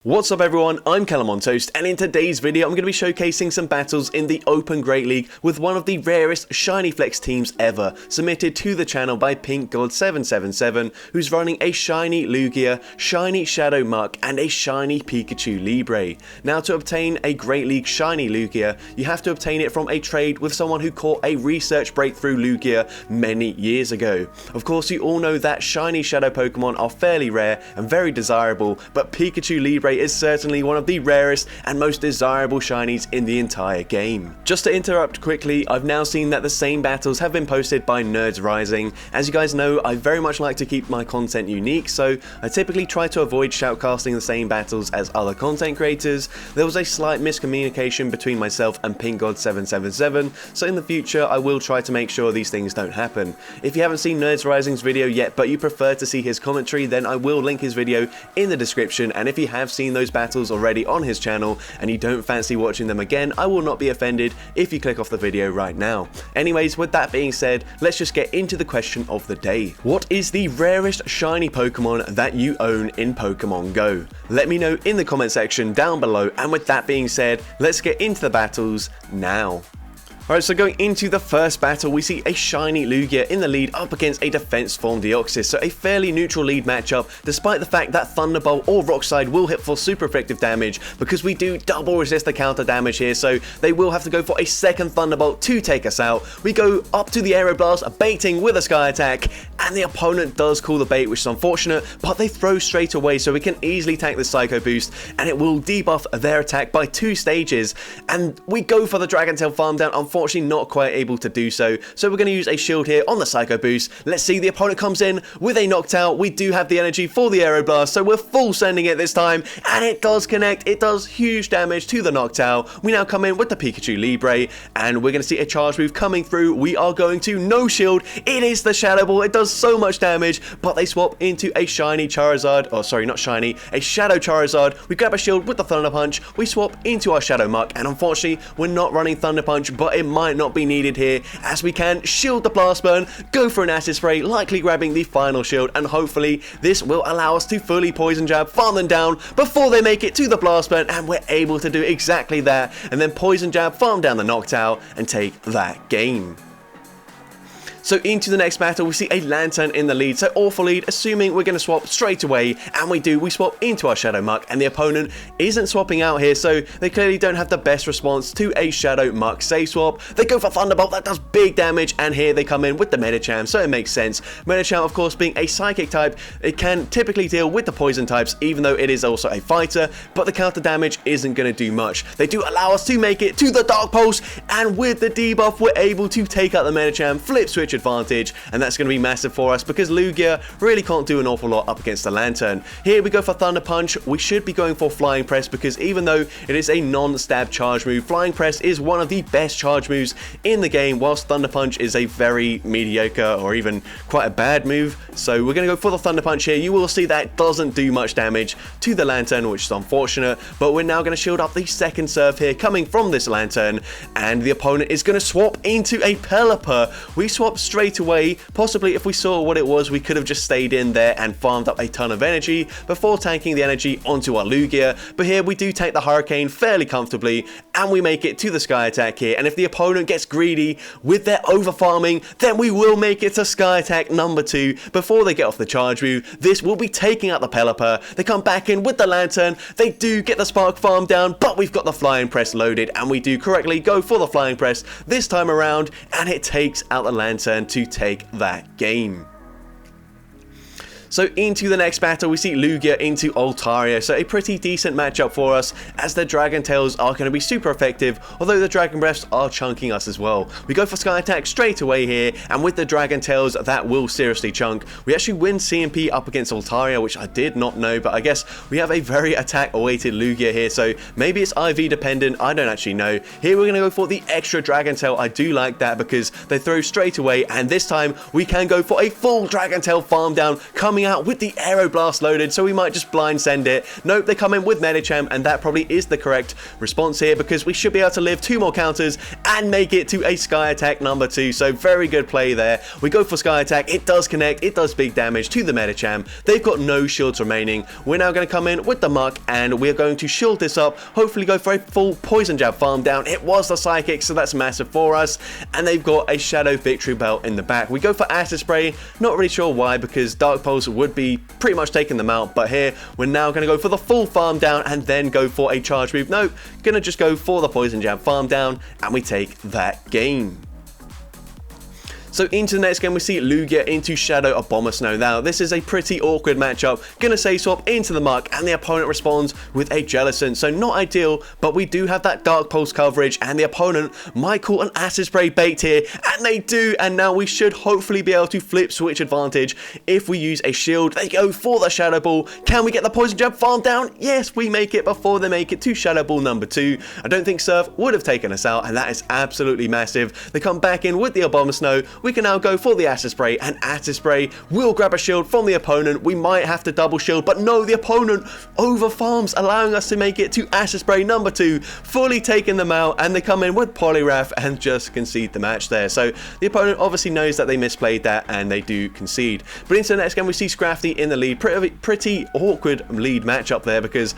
What's up everyone, I'm CallumOnToast, and in today's video I'm going to be showcasing some battles in the Open Great League with one of the rarest Shiny Flex teams ever, submitted to the channel by PinkGod777, who's running a Shiny Lugia, Shiny Shadow Muck, and a Shiny Pikachu Libre. Now, to obtain a Great League Shiny Lugia, you have to obtain it from a trade with someone who caught a research breakthrough Lugia many years ago. Of course, you all know that Shiny Shadow Pokemon are fairly rare and very desirable, but Pikachu Libre is certainly one of the rarest and most desirable shinies in the entire game. Just to interrupt quickly, I've now seen that the same battles have been posted by Nerds Rising. As you guys know, I very much like to keep my content unique, so I typically try to avoid shoutcasting the same battles as other content creators. There was a slight miscommunication between myself and PinkGod777, so in the future I will try to make sure these things don't happen. If you haven't seen Nerds Rising's video yet but you prefer to see his commentary, then I will link his video in the description, and if you have seen those battles already on his channel and you don't fancy watching them again, I will not be offended if you click off the video right now. Anyways, with that being said, let's just get into the question of the day. What is the rarest shiny Pokemon that you own in Pokemon Go? Let me know in the comment section down below, and with that being said, let's get into the battles now. Alright, so going into the first battle, we see a Shiny Lugia in the lead up against a Defense Form Deoxys, so a fairly neutral lead matchup, despite the fact that Thunderbolt or Rock Slide will hit for super effective damage, because we do double resist the counter damage here, so they will have to go for a second Thunderbolt to take us out. We go up to the Aeroblast, baiting with a Sky Attack, and the opponent does call the bait, which is unfortunate, but they throw straight away, so we can easily tank the Psycho Boost, and it will debuff their attack by 2 stages, and we go for the Dragon Tail Farm Down. Unfortunately, not quite able to do so, so we're going to use a shield here on the Psycho Boost. Let's see, the opponent comes in with a Noctowl. We do have the energy for the Aeroblast, so we're full sending it this time, and it does connect. It does huge damage to the Noctowl. We now come in with the Pikachu Libre, and we're going to see a charge move coming through. We are going to no shield. It is the Shadow Ball. It does so much damage, but they swap into a shiny Charizard, oh sorry, not shiny, a Shadow Charizard. We grab a shield with the Thunder Punch. We swap into our Shadow Muck, and unfortunately, we're not running Thunder Punch, but it might not be needed here, as we can shield the Blast Burn, go for an Acid Spray, likely grabbing the final shield, and hopefully this will allow us to fully Poison Jab, farm them down before they make it to the Blast Burn, and we're able to do exactly that, and then Poison Jab, farm down the Noctowl, and take that game. So into the next battle, we see a Lantern in the lead, so awful lead, assuming we're going to swap straight away, and we do. We swap into our Shadow Muck, and the opponent isn't swapping out here, so they clearly don't have the best response to a Shadow Muck safe swap. They go for Thunderbolt, that does big damage, and here they come in with the Medicham, so it makes sense. Medicham, of course, being a Psychic type, it can typically deal with the Poison types, even though it is also a fighter, but the counter damage isn't going to do much. They do allow us to make it to the Dark Pulse, and with the debuff, we're able to take out the Medicham, flip switch advantage, and that's going to be massive for us because Lugia really can't do an awful lot up against the Lantern. Here we go for Thunder Punch. We should be going for Flying Press, because even though it is a non-stab charge move, Flying Press is one of the best charge moves in the game, whilst Thunder Punch is a very mediocre or even quite a bad move. So we're going to go for the Thunder Punch here. You will see that it doesn't do much damage to the Lantern, which is unfortunate, but we're now going to shield up the second serve here coming from this Lantern, and the opponent is going to swap into a Pelipper. We swap straight away. Possibly if we saw what it was, we could have just stayed in there and farmed up a ton of energy before tanking the energy onto our Lugia, but here we do take the Hurricane fairly comfortably, and we make it to the Sky Attack here, and if the opponent gets greedy with their over farming, then we will make it to Sky Attack number 2 before they get off the charge move. This will be taking out the Pelipper. They come back in with the Lantern. They do get the Spark Farm down, but we've got the Flying Press loaded, and we do correctly go for the Flying Press this time around, and it takes out the Lantern to take that game. So into the next battle, we see Lugia into Altaria, so a pretty decent matchup for us, as the Dragon Tails are going to be super effective, although the Dragon Breaths are chunking us as well. We go for Sky Attack straight away here, and with the Dragon Tails, that will seriously chunk. We actually win CMP up against Altaria, which I did not know, but I guess we have a very attack-weighted Lugia here, so maybe it's IV dependent, I don't actually know. Here we're going to go for the extra Dragon Tail. I do like that because they throw straight away, and this time we can go for a full Dragon Tail farm down coming coming out with the Aeroblast loaded, so we might just blind send it. Nope, they come in with Medicham, and that probably is the correct response here, because we should be able to live 2 more counters and make it to a Sky Attack number 2. So very good play there. We go for Sky Attack. It does connect. It does big damage to the Medicham. They've got no shields remaining. We're now going to come in with the Muck, and we're going to shield this up. Hopefully go for a full Poison Jab farm down. It was the Psychic, so that's massive for us. And they've got a Shadow Victory Belt in the back. We go for Acid Spray. Not really sure why, because Dark Pulse would be pretty much taking them out. But here, we're now going to go for the full farm down and then go for a charge move. Nope, going to just go for the Poison Jab farm down, and we take that game. So into the next game, we see Lugia into Shadow Abomasnow. Now, this is a pretty awkward matchup. Gonna say swap into the Muck, and the opponent responds with a Jellicent. So not ideal, but we do have that Dark Pulse coverage, and the opponent might call an Acid Spray bait here, and they do, and now we should hopefully be able to flip switch advantage if we use a shield. They go for the Shadow Ball. Can we get the Poison Jab farm down? Yes, we make it before they make it to Shadow Ball number 2. I don't think Surf would have taken us out, and that is absolutely massive. They come back in with the Abomasnow. We can now go for the Acid Spray, and Acid Spray will grab a shield from the opponent. We might have to double shield, but no, the opponent over farms, allowing us to make it to Acid Spray number 2, fully taking them out, and they come in with Poliwrath and just concede the match there. So the opponent obviously knows that they misplayed that, and they do concede. But into the next game, we see Scrafty in the lead. Pretty awkward lead matchup there, because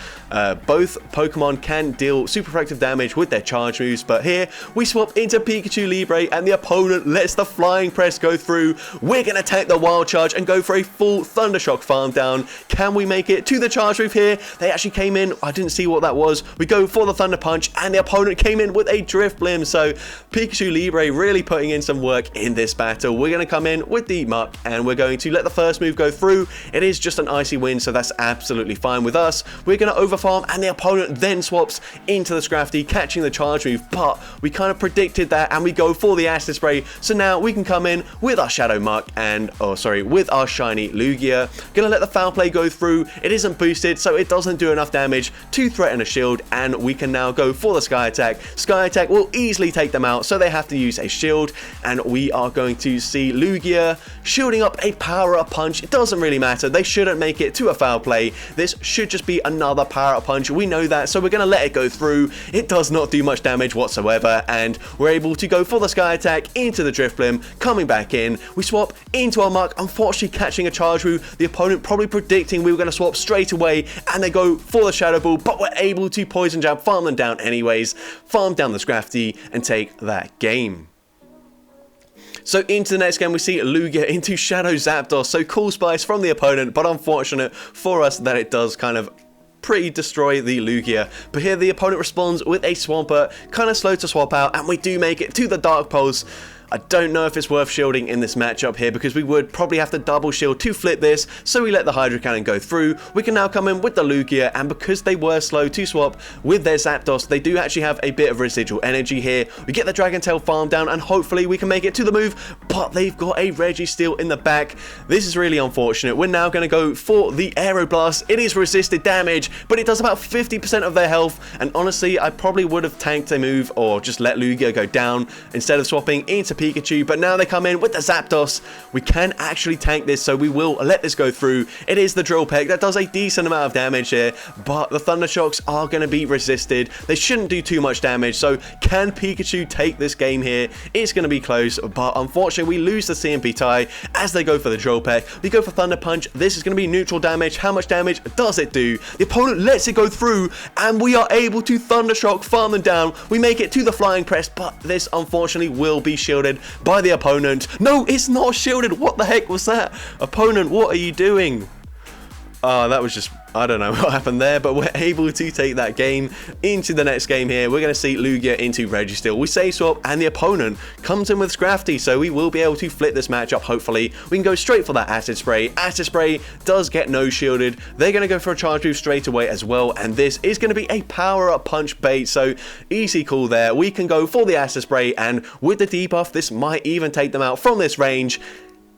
both Pokemon can deal super effective damage with their charge moves, but here we swap into Pikachu Libre, and the opponent lets the Flying Press go through. We're going to take the Wild Charge and go for a full Thundershock farm down. Can we make it to the charge move here? They actually came in. I didn't see what that was. We go for the Thunder Punch, and the opponent came in with a Drift Blim. So Pikachu Libre really putting in some work in this battle. We're going to come in with the Muck, and we're going to let the first move go through. It is just an Icy Wind, so that's absolutely fine with us. We're going to overfarm, and the opponent then swaps into the Scrafty, catching the charge move, but we kind of predicted that, and we go for the Acid Spray. So now we can come in with our Shadow Muck and, with our shiny Lugia. Gonna let the Foul Play go through. It isn't boosted, so it doesn't do enough damage to threaten a shield, and we can now go for the Sky Attack. Sky Attack will easily take them out, so they have to use a shield, and we are going to see Lugia shielding up a Power Up Punch. It doesn't really matter. They shouldn't make it to a Foul Play. This should just be another Power Up Punch. We know that, so we're gonna let it go through. It does not do much damage whatsoever, and we're able to go for the Sky Attack into the Drift Blim, coming back in. We swap into our Muck, unfortunately catching a charge move. The opponent probably predicting we were going to swap straight away, and they go for the Shadow Ball, but we're able to Poison Jab, farm them down anyways, farm down the Scrafty, and take that game. So into the next game, we see Lugia into Shadow Zapdos. So cool Spice from the opponent, but unfortunate for us that it does kind of pretty destroy the Lugia. But here the opponent responds with a Swampert, kind of slow to swap out, and we do make it to the Dark Pulse. I don't know if it's worth shielding in this matchup here, because we would probably have to double shield to flip this, so we let the Hydro Cannon go through. We can now come in with the Lugia, and because they were slow to swap with their Zapdos, they do actually have a bit of residual energy here. We get the Dragon Tail farm down, and hopefully we can make it to the move, but they've got a Registeel in the back. This is really unfortunate. We're now going to go for the Aeroblast. It is resisted damage, but it does about 50% of their health, and honestly, I probably would have tanked a move or just let Lugia go down instead of swapping into Pikachu, but now they come in with the Zapdos. We can actually tank this, so we will let this go through. It is the Drill Peck that does a decent amount of damage here, but the Thunder Shocks are going to be resisted. They shouldn't do too much damage, so can Pikachu take this game here? It's going to be close, but unfortunately we lose the CMP tie as they go for the Drill Peck. We go for Thunder Punch. This is going to be neutral damage. How much damage does it do? The opponent lets it go through, and we are able to Thunder Shock, farm them down. We make it to the Flying Press, but this unfortunately will be shielded by the opponent. No, it's not shielded. What the heck was that? Opponent, what are you doing? That was just, I don't know what happened there, but we're able to take that game into the next game here. We're going to see Lugia into Registeel. We say swap, and the opponent comes in with Scrafty, so we will be able to flip this matchup, hopefully. We can go straight for that Acid Spray. Acid Spray does get no shielded. They're going to go for a charge move straight away as well, and this is going to be a power-up punch bait, so easy call there. We can go for the Acid Spray, and with the debuff, this might even take them out from this range.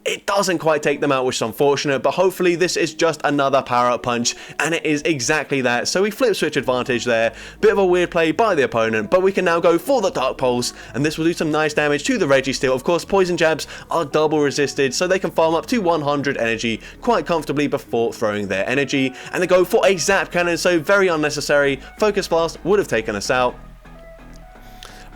It doesn't quite take them out, which is unfortunate, but hopefully this is just another power-up punch, and it is exactly that. So we flip switch advantage there. Bit of a weird play by the opponent, but we can now go for the Dark Pulse, and this will do some nice damage to the Registeel. Of course, poison jabs are double resisted, so they can farm up to 100 energy quite comfortably before throwing their energy, and they go for a Zap Cannon, so very unnecessary. Focus Blast would have taken us out.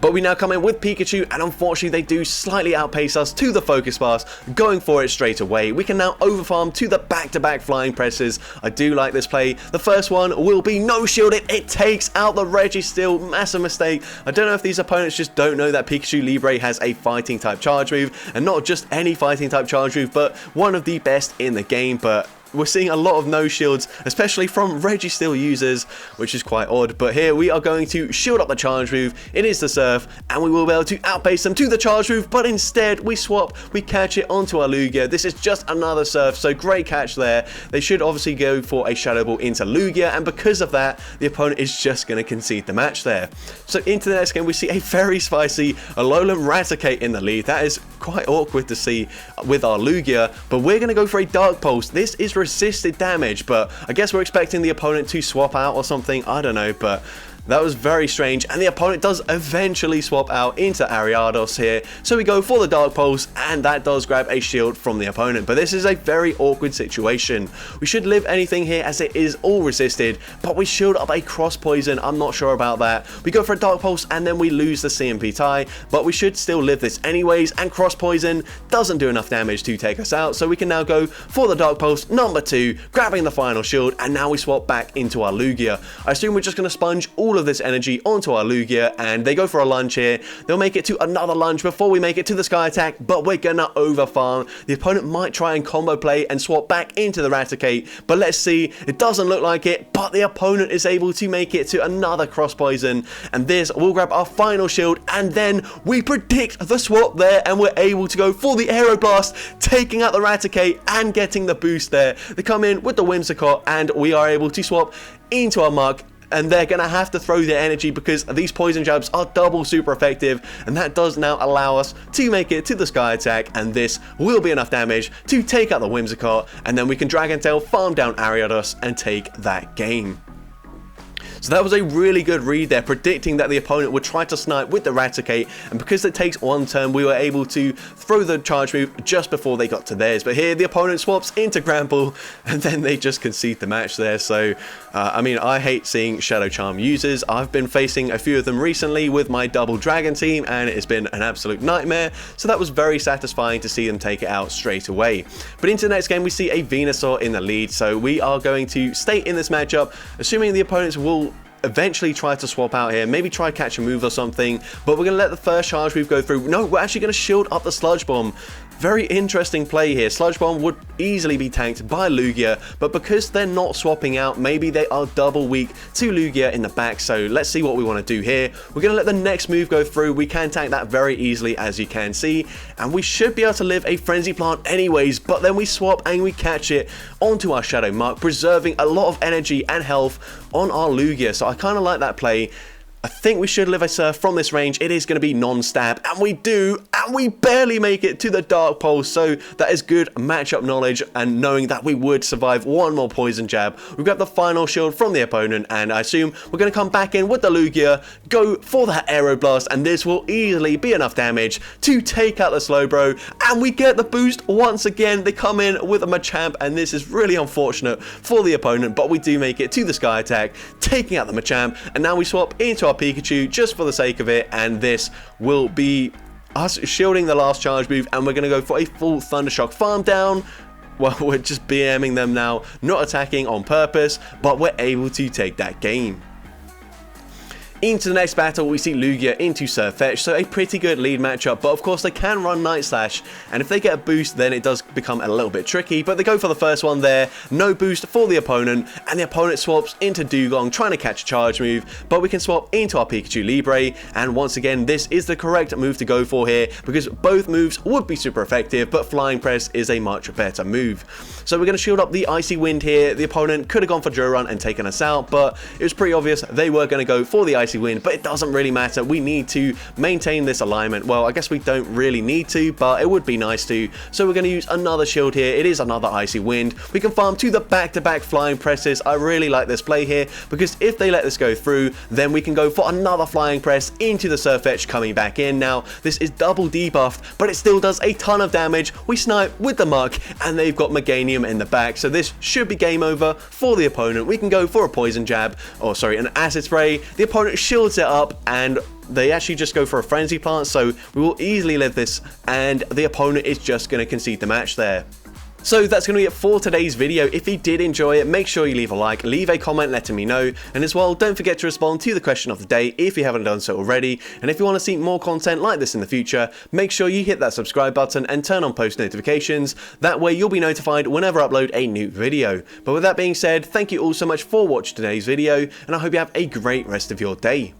But we now come in with Pikachu, and unfortunately they do slightly outpace us to the Focus Blast, going for it straight away. We can now overfarm to the back-to-back flying presses. I do like this play. The first one will be no shielded. It takes out the Registeel. Massive mistake. I don't know if these opponents just don't know that Pikachu Libre has a fighting type charge move, and not just any fighting type charge move, but one of the best in the game. But we're seeing a lot of no shields, especially from Registeel users, which is quite odd. But here we are going to shield up the charge move. It is the Surf, and we will be able to outpace them to the charge move, but instead we swap, we catch it onto our Lugia. This is just another Surf, so great catch there. They should obviously go for a Shadow Ball into Lugia, and because of that, the opponent is just going to concede the match there. So into the next game, we see a very spicy Alolan Raticate in the lead. That is quite awkward to see with our Lugia, but we're going to go for a Dark Pulse. This is resisted damage, but I guess we're expecting the opponent to swap out or something. I don't know, but that was very strange, and the opponent does eventually swap out into Ariados here, so we go for the Dark Pulse, and that does grab a shield from the opponent, but this is a very awkward situation. We should live anything here as it is all resisted, but we shield up a Cross Poison. I'm not sure about that. We go for a Dark Pulse, and then we lose the CMP tie, but we should still live this anyways, and Cross Poison doesn't do enough damage to take us out, so we can now go for the Dark Pulse number 2, grabbing the final shield, and now we swap back into our Lugia. I assume we're just going to sponge all of this energy onto our Lugia, and they go for a lunge here. They'll make it to another lunge before we make it to the Sky Attack, but we're gonna overfarm. The opponent might try and combo play and swap back into the Raticate, but let's see. It doesn't look like it, but the opponent is able to make it to another Cross Poison, and this will grab our final shield, and then we predict the swap there, and we're able to go for the Aeroblast, taking out the Raticate and getting the boost there. They come in with the Whimsicott, and we are able to swap into our Muk, and they're going to have to throw their energy because these poison jabs are double super effective, and that does now allow us to make it to the Sky Attack, and this will be enough damage to take out the Whimsicott, and then we can Dragon Tail, farm down Ariados, and take that game. So that was a really good read there, predicting that the opponent would try to snipe with the Raticate, and because it takes one turn, we were able to throw the charge move just before they got to theirs. But here, the opponent swaps into Gramble, and then they just concede the match there. So, I mean, I hate seeing Shadow Charm users. I've been facing a few of them recently with my double Dragon team, and it's been an absolute nightmare. So that was very satisfying to see them take it out straight away. But into the next game, we see a Venusaur in the lead. So we are going to stay in this matchup, assuming the opponents will eventually try to swap out here, maybe try catch a move or something, but we're going to let the first charge move go through. No, we're actually going to shield up the Sludge Bomb. Very interesting play here. Sludge Bomb would easily be tanked by Lugia, but because they're not swapping out, maybe they are double weak to Lugia in the back. So let's see what we want to do here. We're going to let the next move go through. We can tank that very easily, as you can see, and we should be able to live a Frenzy Plant anyways, but then we swap and we catch it onto our Shadow Mark, preserving a lot of energy and health on our Lugia. So I kind of like that play. I think we should live a Surf from this range. It is going to be non-stab, and we do, and we barely make it to the Dark Pulse, so that is good matchup knowledge, and knowing that we would survive one more Poison Jab. We grab the final shield from the opponent, and I assume we're going to come back in with the Lugia, go for that Aeroblast, and this will easily be enough damage to take out the Slowbro, and we get the boost once again. They come in with a Machamp, and this is really unfortunate for the opponent, but we do make it to the Sky Attack, taking out the Machamp, and now we swap into our Pikachu just for the sake of it, and this will be us shielding the last charge move, and we're going to go for a full Thundershock farm down. Well, we're just BMing them now, not attacking on purpose, but we're able to take that game. Into the next battle, we see Lugia into Surfetch, so a pretty good lead matchup, but of course they can run Night Slash, and if they get a boost, then it does become a little bit tricky, but they go for the first one there, no boost for the opponent, and the opponent swaps into Dugong, trying to catch a charge move, but we can swap into our Pikachu Libre, and once again, this is the correct move to go for here, because both moves would be super effective, but Flying Press is a much better move. So we're going to shield up the Icy Wind here. The opponent could have gone for Drill Run and taken us out, but it was pretty obvious they were going to go for the Icy Icy Wind, but it doesn't really matter. We need to maintain this alignment. Well, I guess we don't really need to, but it would be nice to. So we're going to use another shield here. It is another Icy Wind. We can farm to the back-to-back flying presses. I really like this play here because if they let this go through, then we can go for another flying press into the Surf Etch coming back in. Now, this is double debuffed, but it still does a ton of damage. We snipe with the Muck, and they've got Meganium in the back, so this should be game over for the opponent. We can go for a Poison Jab, or sorry, an Acid Spray. The opponent shields it up, and they actually just go for a Frenzy Plant, so we will easily live this, and the opponent is just going to concede the match there. So that's going to be it for today's video. If you did enjoy it, make sure you leave a like, leave a comment letting me know, and as well, don't forget to respond to the question of the day if you haven't done so already. And if you want to see more content like this in the future, make sure you hit that subscribe button and turn on post notifications. That way you'll be notified whenever I upload a new video. But with that being said, thank you all so much for watching today's video, and I hope you have a great rest of your day.